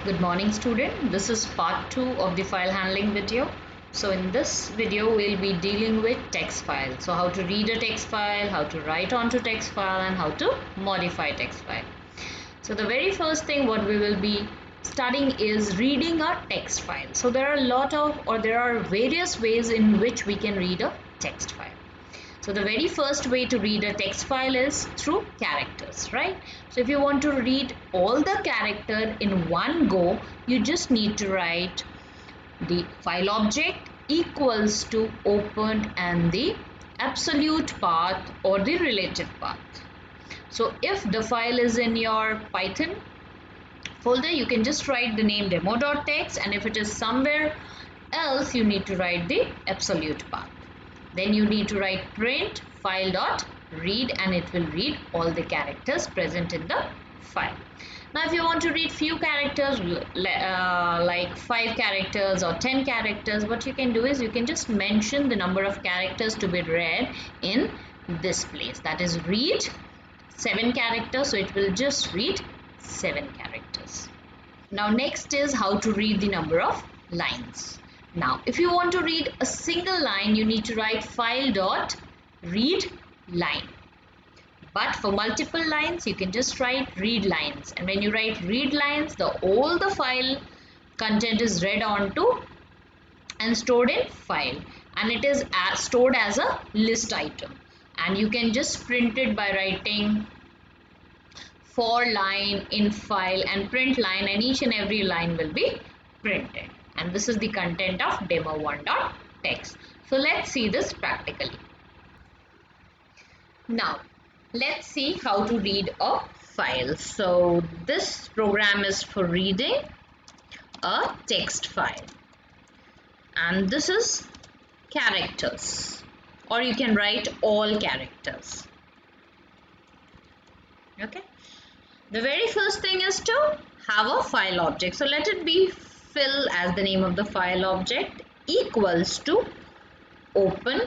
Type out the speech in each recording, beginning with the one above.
Good morning student, this is part 2 of the file handling video. So in this video we'll be dealing with text file. So how to read a text file, how to write onto text file and how to modify text file. So the very first thing what we will be studying is reading a text file. So there are various ways in which we can read a text file. So the very first way to read a text file is through characters, right? So if you want to read all the character in one go, you just need to write the file object equals to open and the absolute path or the relative path. So if the file is in your Python folder, you can just write the name demo.txt, and if it is somewhere else, you need to write the absolute path. Then you need to write print file.read and it will read all the characters present in the file. Now if you want to read few characters like 5 characters or 10 characters, what you can do is you can just mention the number of characters to be read in this place. That is read 7 characters, so it will just read 7 characters. Now next is how to read the number of lines. Now, if you want to read a single line, you need to write file.read line. But for multiple lines, you can just write read lines. And when you write read lines, all the file content is read onto and stored in file. And it is stored as a list item. And you can just print it by writing for line in file and print line, and each and every line will be printed. And this is the content of demo1.txt. So let's see this practically. Now let's see how to read a file. So this program is for reading a text file, and this is characters, or you can write all characters. Okay, the very first thing is to have a file object. So let it be fill as the name of the file object equals to open.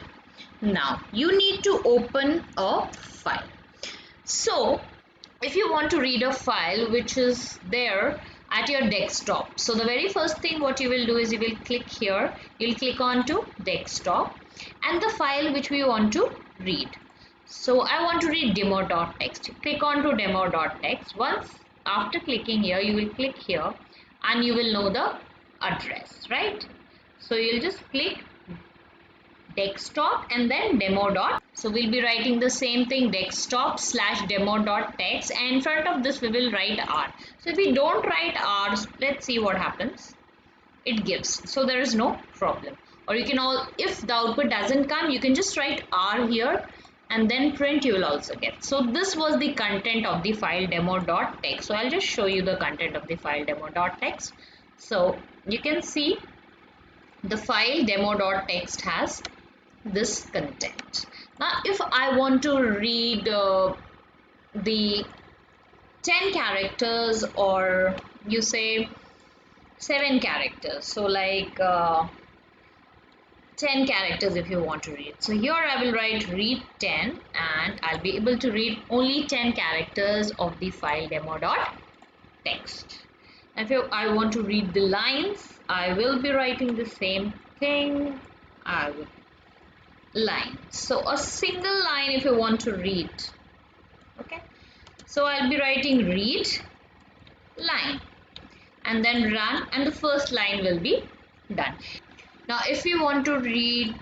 Now you need to open a file. So if you want to read a file which is there at your desktop, so the very first thing what you will do is you will click here, you'll click on to desktop and the file which we want to read. So I want to read demo.txt. Click on to demo.txt. Once after clicking here, you will click here and you will know the address, right? So you'll just click desktop and then demo. So we'll be writing the same thing, desktop/demo.txt, and in front of this we will write R. So if we don't write R, let's see what happens. It gives, so there is no problem. Or you can if the output doesn't come, you can just write R here and then print, you will also get. So this was the content of the file demo.txt. So I'll just show you the content of the file demo.txt. So you can see the file demo.txt has this content. Now if I want to read the 10 characters, or you say 7 characters, so like 10 characters if you want to read. So here I will write read 10 and I'll be able to read only 10 characters of the file demo.txt. If I want to read the lines, I will be writing the same thing. Line. So a single line if you want to read. Okay. So I'll be writing read line and then run, and the first line will be done. Now if you want to read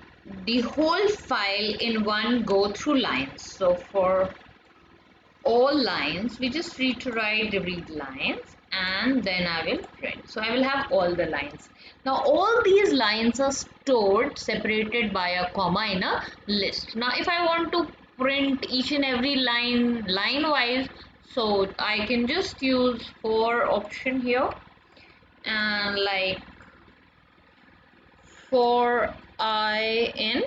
the whole file in one go through lines, so for all lines we just need to write the read lines and then I will print. So I will have all the lines. Now all these lines are stored separated by a comma in a list. Now if I want to print each and every line wise, so I can just use for option here and like for I in.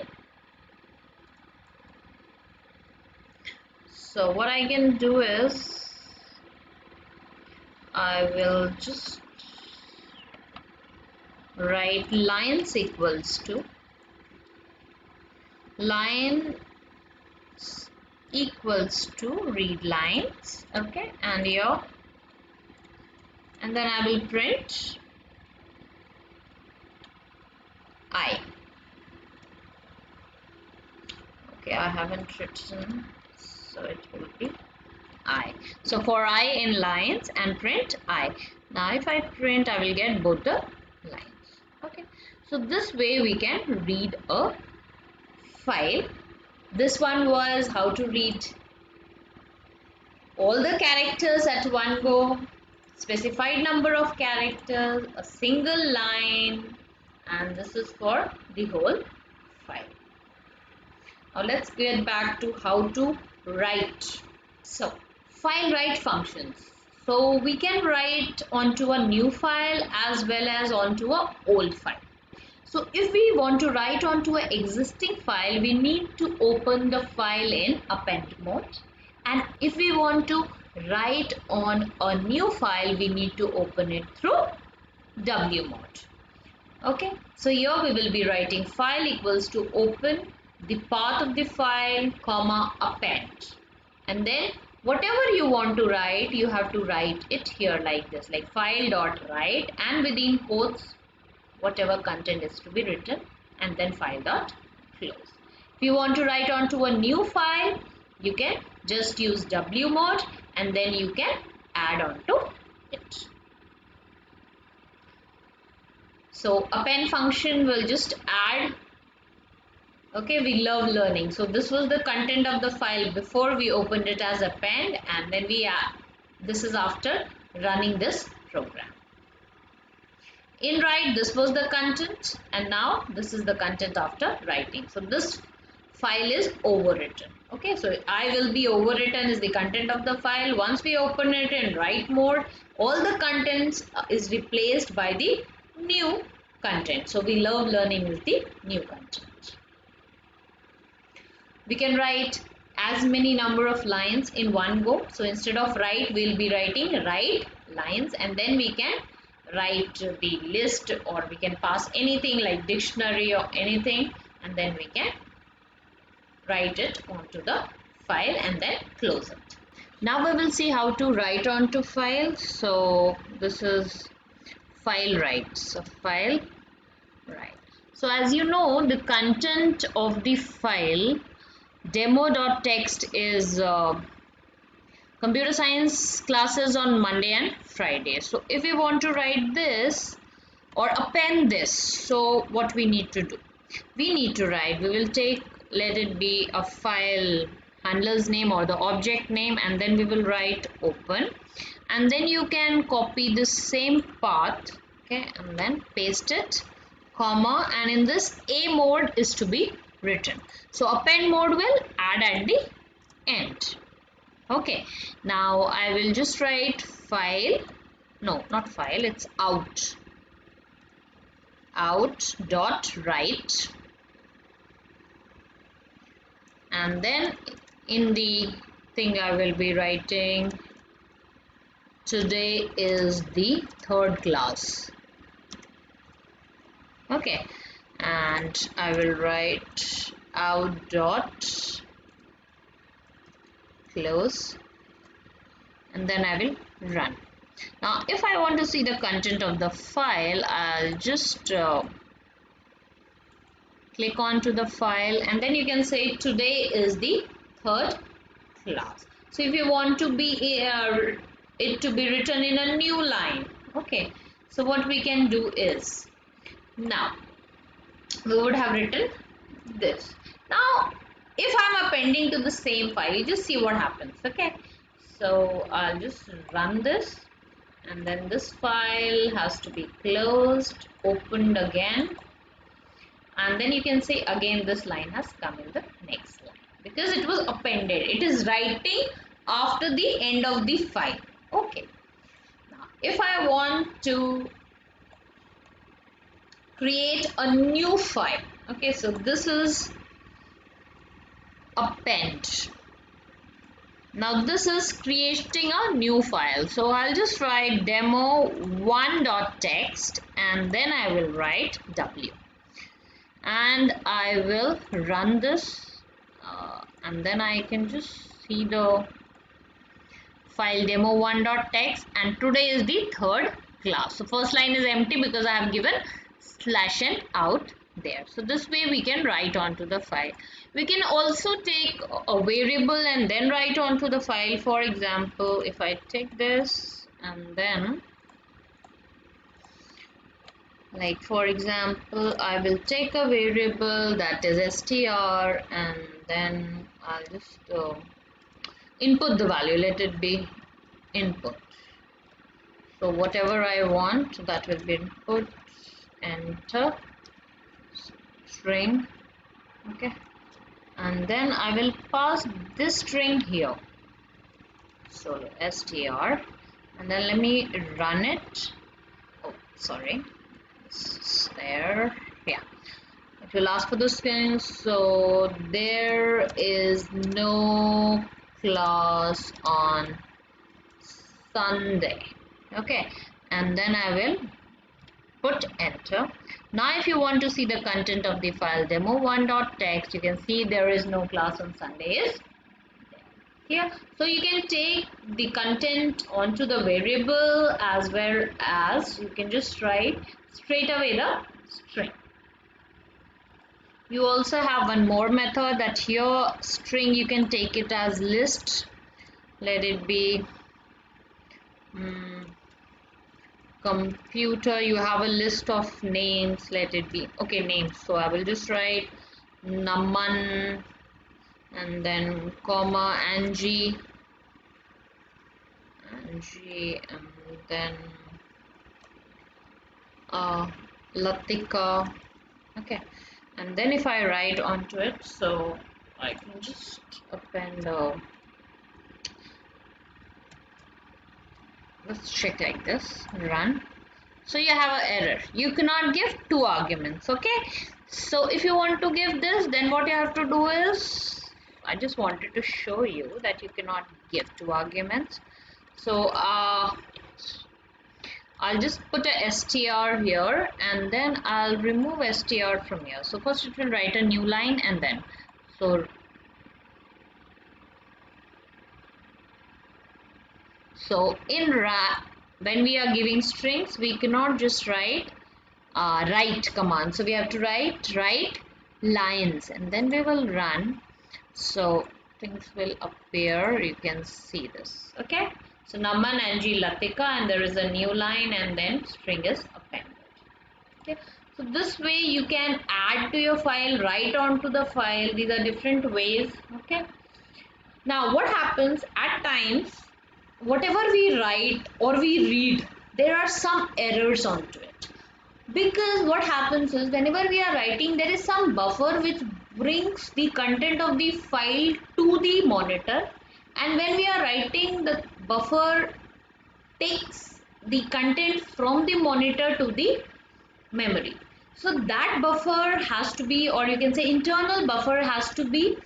So what I can do is I will just write lines equals to line equals to read lines. Okay, and here and then I will print I. Okay, I haven't written, so it will be I. So for I in lines and print I. Now if I print, I will get both the lines. Okay, so this way we can read a file. This one was how to read all the characters at one go, specified number of characters, a single line, and this is for the whole file. Now let's get back to how to write. So file write functions. So we can write onto a new file as well as onto a old file. So if we want to write onto an existing file, we need to open the file in append mode. And if we want to write on a new file, we need to open it through W mode. Okay, so here we will be writing file equals to open the path of the file, comma, append. And then whatever you want to write, you have to write it here like this, like file dot write, and within quotes whatever content is to be written, and then file dot close. If you want to write onto a new file, you can just use W mode and then you can add on to it. So append function will just add. Okay, we love learning. So this was the content of the file before we opened it as append, and then we add. This is after running this program. In write, this was the content, and now this is the content after writing. So this file is overwritten. Okay, so I will be overwritten is the content of the file. Once we open it in write mode, all the contents is replaced by the new content. So we love learning with the new content. We can write as many number of lines in one go. So instead of write, we'll be writing write lines, and then we can write the list, or we can pass anything like dictionary or anything, and then we can write it onto the file and then close it. Now we will see how to write onto file. So this is file write. So file write. So as you know, the content of the file demo.txt is computer science classes on Monday and Friday. So if we want to write this or append this, so what we need to do, we need to write, we will take, let it be a file handler's name or the object name, and then we will write open, and then you can copy the same path, okay, and then paste it, comma, and in this a mode is to be written. So append mode will add at the end. Okay, now I will just write file, no, not file, it's out dot write, and then in the thing I will be writing today is the third class. Okay, and I will write out dot close, and then I will run. Now if I want to see the content of the file, I'll just click on to the file, and then you can say today is the third class. So if you want to be it to be written in a new line, okay, so what we can do is, now we would have written this. Now if I'm appending to the same file, you just see what happens. Okay, so I'll just run this, and then this file has to be closed, opened again, and then you can say again this line has come in the next line because it was appended. It is writing after the end of the file. Okay, now if I want to create a new file, okay, so this is append. Now this is creating a new file, so I'll just write demo1.txt, and then I will write w, and I will run this, and then I can just see the file demo1.txt, and today is the third class. So first line is empty because I have given /n out there. So this way we can write onto the file. We can also take a variable and then write onto the file. For example, if I take this and then, like for example, I will take a variable that is str, and then I'll just input the value. Let it be input. So whatever I want, that will be input, enter, string, okay, and then I will pass this string here. So str, and then let me run it. Oh, sorry, it's there. Yeah, it will ask for the string. So there is no class on Sunday. Okay, and then I will put enter. Now if you want to see the content of the file demo1.txt, you can see there is no class on Sunday is here. So you can take the content onto the variable, as well as you can just write straight away the string. You also have one more method, that here string you can take it as list. Let it be computer. You have a list of names. Let it be okay, names. So I will just write Naman and then comma Angie, and then Latika. Okay, and then if I write onto it, so I can just append let's check like this, run. So you have an error, you cannot give two arguments. Okay, so if you want to give this, then what you have to do is, I just wanted to show you that you cannot give two arguments. So I'll just put a str here, and then I'll remove str from here. So first it will write a new line, and then so in when we are giving strings, we cannot just write write command. So we have to write lines, and then we will run. So things will appear. You can see this. Okay. So Naman, Angie, Latika, and there is a new line, and then string is appended. Okay. So this way you can add to your file, write onto the file. These are different ways. Okay. Now what happens at times, whatever we write or we read, there are some errors onto it, because what happens is, whenever we are writing, there is some buffer which brings the content of the file to the monitor, and when we are writing, the buffer takes the content from the monitor to the memory. So that buffer has to be, or you can say internal buffer has to be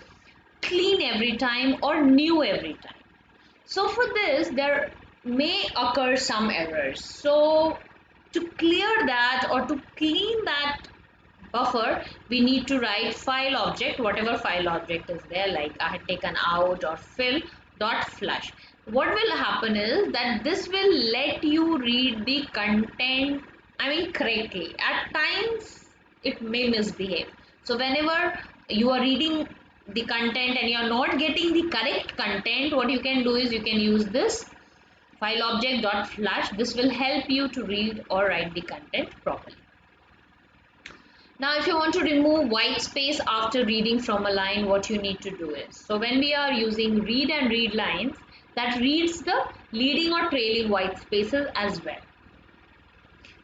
clean every time or new every time. So for this, there may occur some errors. So to clear that or to clean that buffer, we need to write file object, whatever file object is there, like I had taken out or fill dot flush. What will happen is that this will let you read the content, correctly. At times it may misbehave. So whenever you are reading the content and you are not getting the correct content, what you can do is you can use this file object dot flush. This will help you to read or write the content properly. Now if you want to remove white space after reading from a line, what you need to do is, so when we are using read and read lines, that reads the leading or trailing white spaces as well,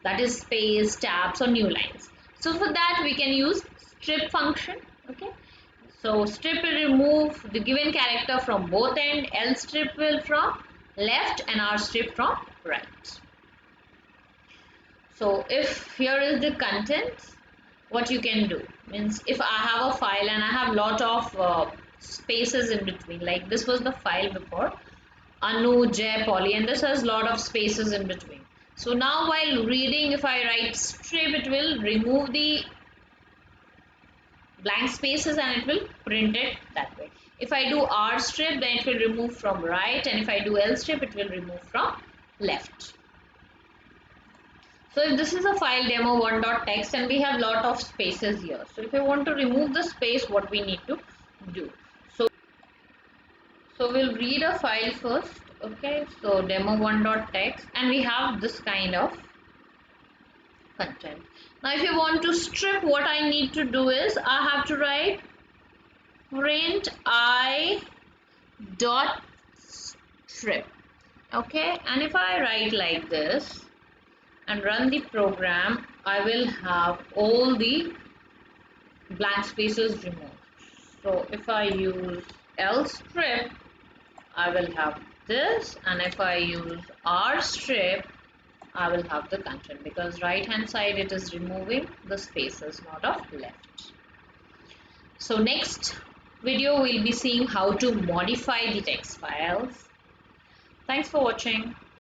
that is space, tabs or new lines. So for that we can use strip function. Okay, so strip will remove the given character from both ends, L strip will from left and R strip from right. So if here is the content, what you can do means, if I have a file and I have lot of spaces in between, like this was the file before, Anu, Jay, Polly, and this has lot of spaces in between. So now while reading, if I write strip, it will remove the blank spaces and it will print it that way. If I do rstrip, then it will remove from right, and if I do lstrip, it will remove from left. So if this is a file demo1.txt and we have lot of spaces here, so if you want to remove the space, what we need to do? So we'll read a file first. Okay, so demo1.txt, and we have this kind of content. Now if you want to strip, what I need to do is I have to write print I dot strip. Okay, and if I write like this and run the program, I will have all the blank spaces removed. So if I use lstrip, I will have this, and if I use rstrip, I will have the content, because right hand side it is removing the spaces, not of left. So next video we'll be seeing how to modify the text files. Thanks for watching.